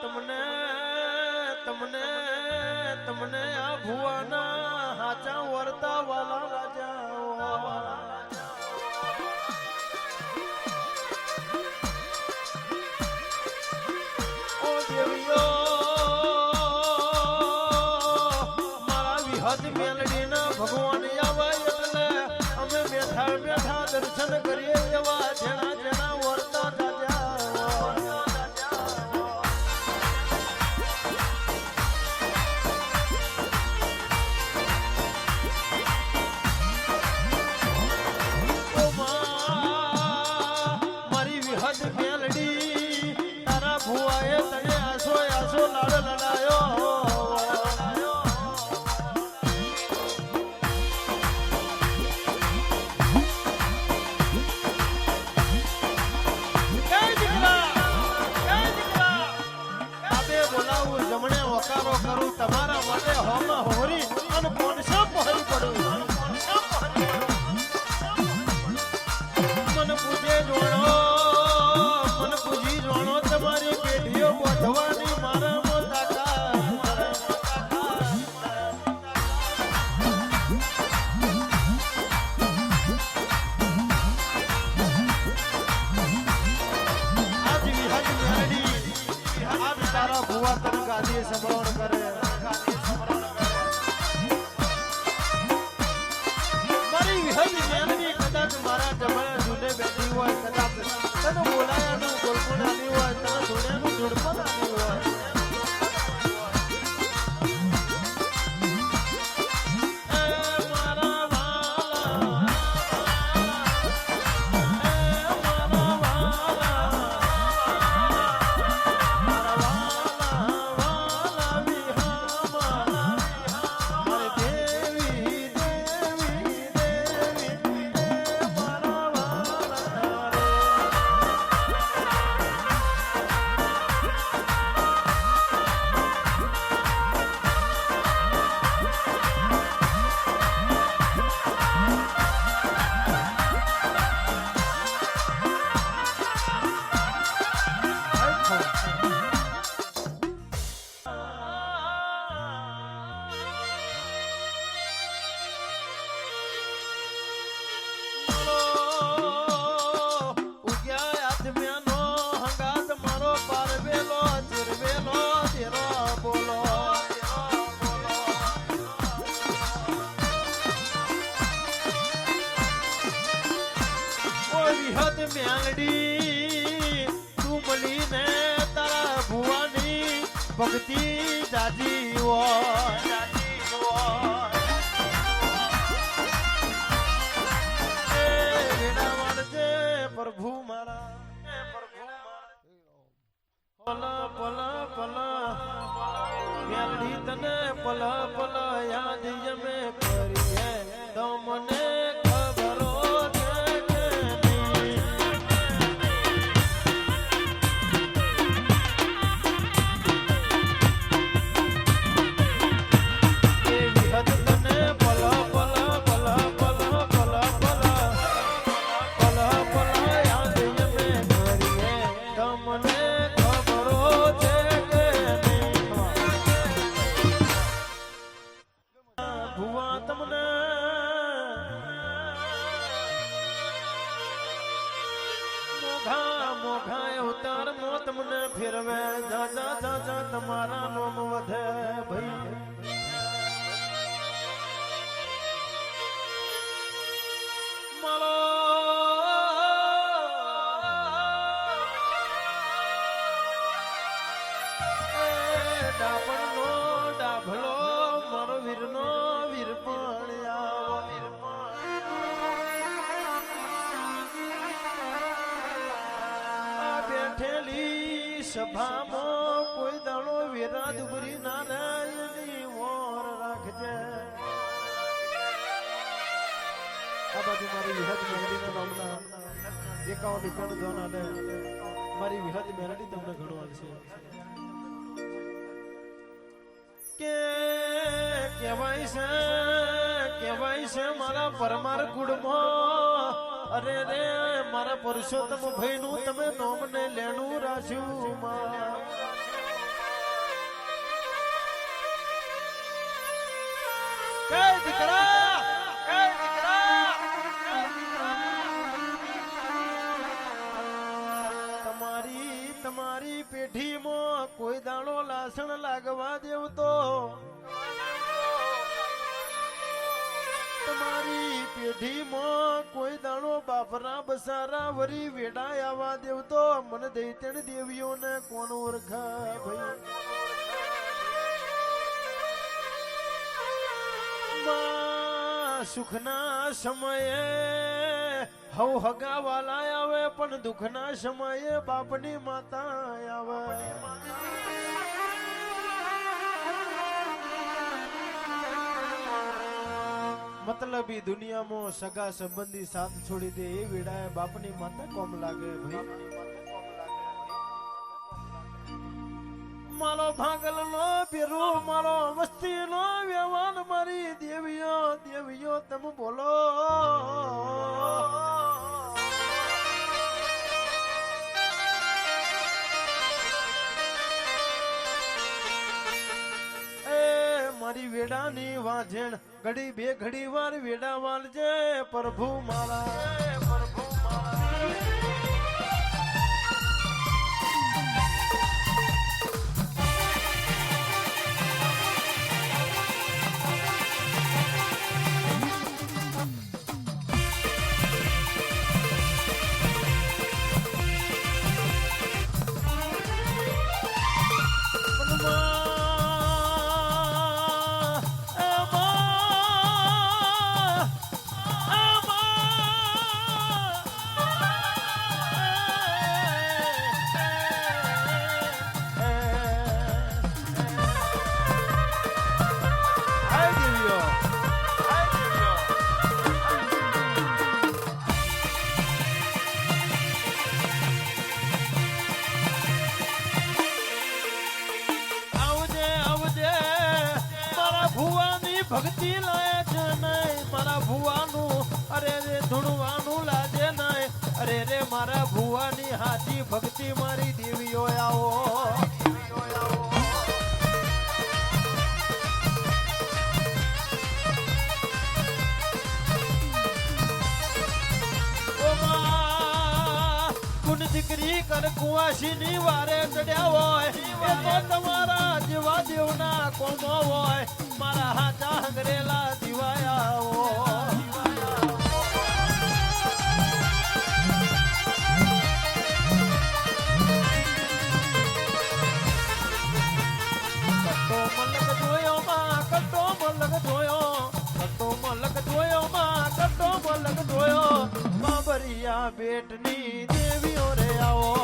તમને તમને તમને આ ભુવાના હાચા વર્તા વાલા રાજા ઓ દેવીઓ મારા વિહદ મેલડીના ભગવાન આવે એટલે અમે બેઠા બેઠા દર્શન કરીએ એવા જેના જેના વર્તા રાજા કરું તમારા માટે હોમાં હોરી અને કોણસો પહોળી પડું મન પૂજે જોણો મન પૂજી જોણો તમારી પેઢીઓ બોધવાની મારા તારા ભુવા તને ગાદી સંભળણ કરે મારી વિહદ મેલની કદાચ મારા જમણે જુને બેઠી હોય કદાચ તને બોલાયાનું ગોલપુણ આવી હોય તને ધોળ્યાનું ધૂળપણ આવી હોય મેલડી તું મળીને તારા ભુવાની ભક્તિ જાજી પ્રભુ મારા પલ પલ પલ મેલડી તને પલ પલ યાદ અમે કરીએ તો મને તમને ફેરવે જા જા જા તમારા નોમ વધે ભાઈ મારો ડાપણનો ડાભલો મારો વીરનો વીર પણ આવો બેઠેલી સભામાં કોઈ દાણો વેરા દુબરી નારાયણની ઓર રાખજે આ બાજુ મારી વિહદ મેલડીના નામના 51 ધોન આલે મારી વિહદ મેલડી તમને ઘણો આવશે કે કહેવાય છે મારા પરમાર કુળમાં અરે રે મારા પુરુષોત્તમ ભાઈ નું તમે નોમને લેણું રાખ્યું માં કે દીકરા તમારી પેઢીમાં કોઈ દાણો લાસણ લાગવા દેવતો તમારી પેઢીમાં કોઈ દાણો બાપરા બસારા વરી વેડા આવવા દેવતો મને દૈત્યણ દેવીઓને કોણ ઓળખા ભાઈ સુખના સમયે હવ હગાવાલા આવે પણ દુઃખના સમયે બાપની માતા આવે મતલબી દુનિયામાં સગા સંબંધી સાથ છોડી દે એ વેડાએ બાપની માતા કોમ લાગે ભાઈ મારો ભાગલ નો પેરો મારો મસ્તી નો વ્યવહાર મારી દેવીઓ દેવીઓ તમે બોલો મારી વેડાની વાંઝેણ ઘડી બે ઘડી વાર વેડા વાળજે પ્રભુ મારા પ્રભુ ભક્તિ લાય છે નહીં મારા ભુવાનું અરે રે ધૂણવાનું લાજે નહીં અરે રે મારા ભુવાની હાથી ભક્તિ મારી દેવીઓ આવો દીકરી કર કુવાસી ની વારે ચડ્યા હોય એ તો તમારા જેવા દેવના કોમો હોય મારા હાચા હંગરેલા દિવાયા બેટની દેવીઓ રે આવો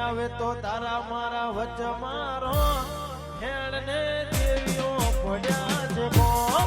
આવે તો તારા મારા વચ્ચ મારો હેડ ને દેવીઓ પડ્યા છે માસે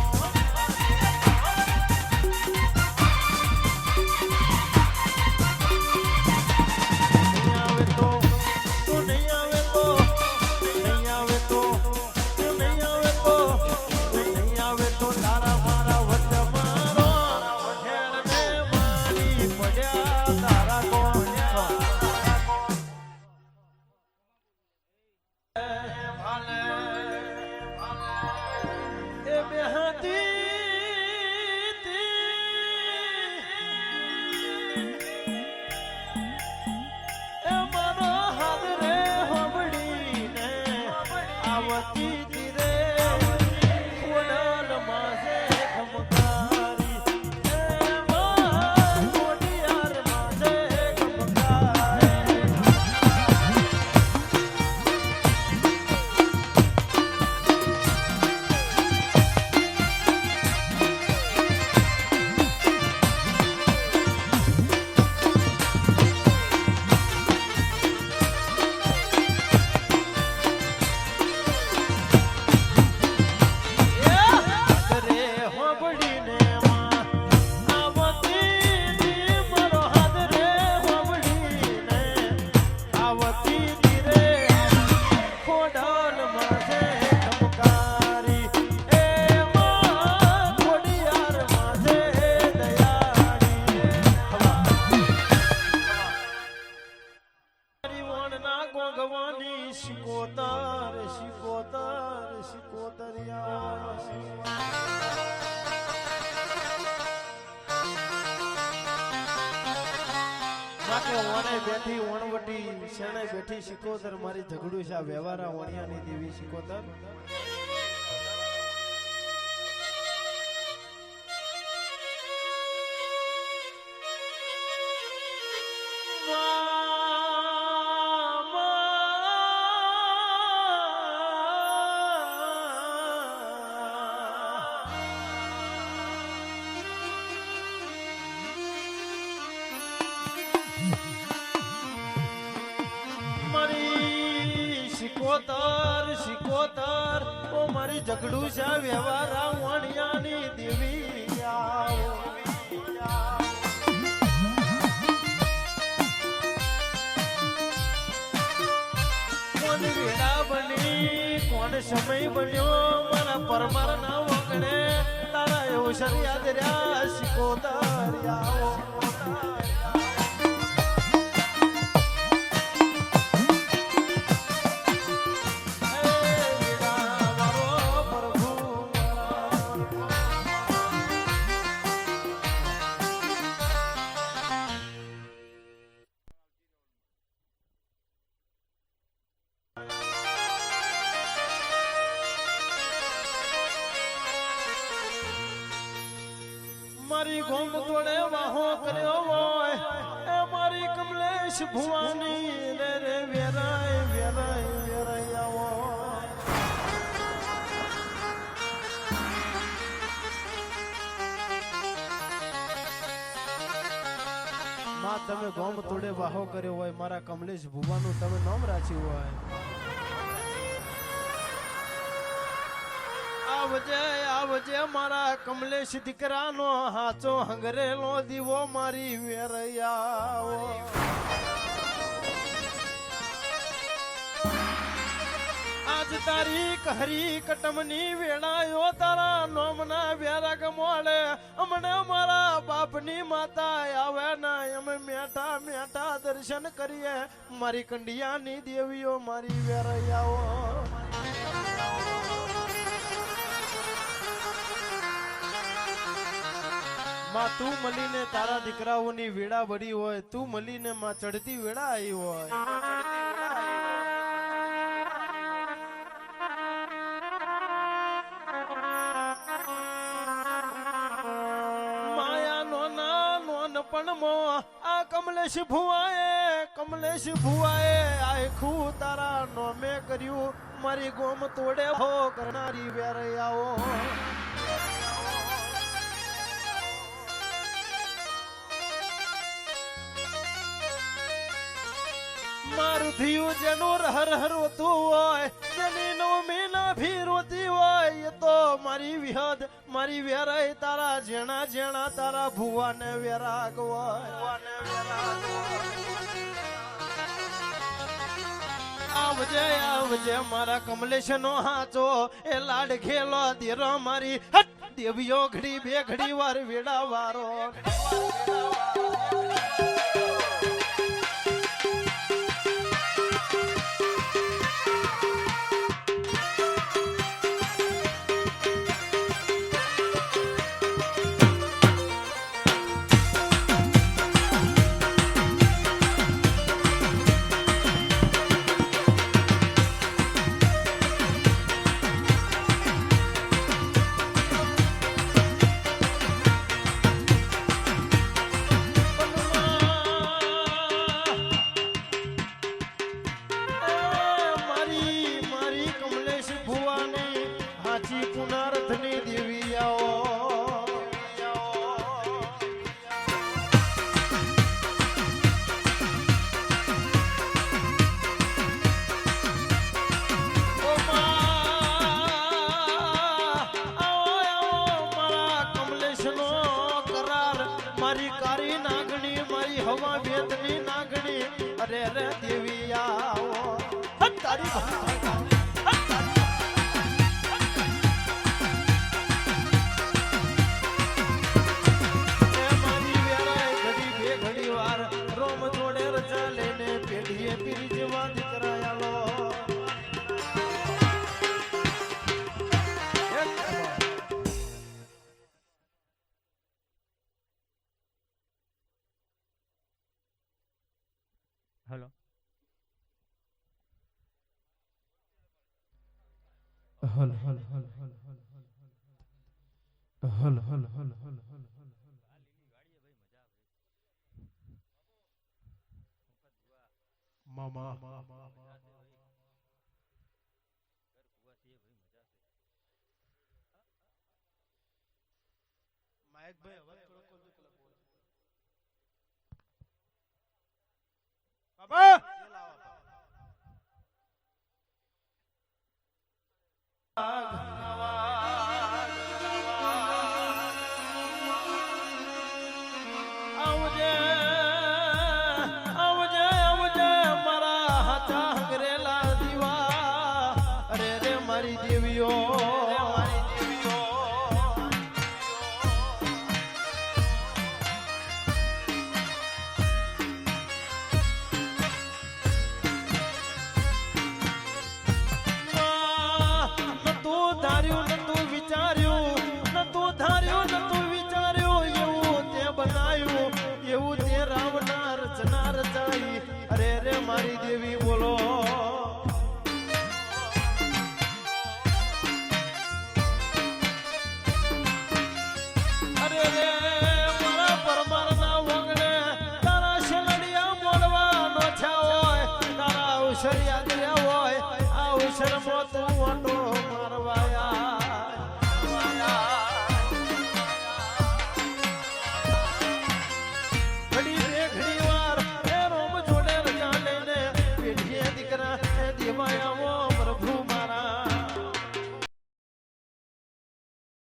શિકોતર શિકોતર શિકોતરિયા ઓણે બેઠી ઓણવટી શેણે બેઠી શિકોતર મારી ઝઘડું છે વ્યવહારા વણિયાની દેવી શિકોતર શિકોતર શિકોતર ઓ મારી ઝઘડું છે વ્યવહારા વણિયાની દેવી કોણ વેળા બની કોણ સમય બન્યો મારા પરમાર ના વગડે તારા એવું શરિયાદ રહ્યા શિકોતર આવો મારી ગોમ તોડે વાહો કર્યો હોય એ મારી કમલેશ ભુવાની રે રે વેરાય વેરાય વેરાય આવો માં તમે ગોમ તોડે વાહો કર્યો હોય મારા કમલેશ ભુવાનું તમે નામ રાખ્યું હોય આવજે આવજે મારા કમલેશ દીકરાનો હાચો હંગરેલો દીવો મારી વેરૈયાઓ આજ તારીખ હરી કટમની વેળાયો તારા નોમના વેરાગ મોડે અમને મારા બાપની માતા આવે ના અમે મેઠા મેઠા દર્શન કરીએ મારી કંડિયાની દેવીઓ મારી વેરૈયાઓ માં તું મળીને તારા દીકરાઓની વેળા વળી હોય તું મળીને માં ચડતી વેળા આવી હોય માયા નોના નોન પણ મો આ કમલેશ ભુવાએ આખું તારા નોમે કર્યું મારી ગોમ તોડે હો કરનારી વેરૈયાઓ મારું થયું જેનું હર હર રોતું હોય જેની નવમી ના ભી રોતી હોય એ તો મારી વિહદ મારી વેરાય તારા જેણા જેણા તારા ભુવાને વેરાગ હોય આવજે આવજે મારા કમલેશ નો હાચો એ લાડ ખેલો દેરો મારી દેવીઓ ઘડી બે ઘડી વાર વેડા વારો પુનર્થની દેવી આવો મારા કમલેશ નો કરાર મારી કારી નાગણી મારી હવા વેદની નાગણી અરે રે દેવી આવો તારી રોમ જોડે રજા લઈને પેઢીએ પીરી જેવા દીકરા આલો હલો હલ હલ હલ હલ હલ હલ હલ હલ હલ હલ મામા માયક ભાઈ હવે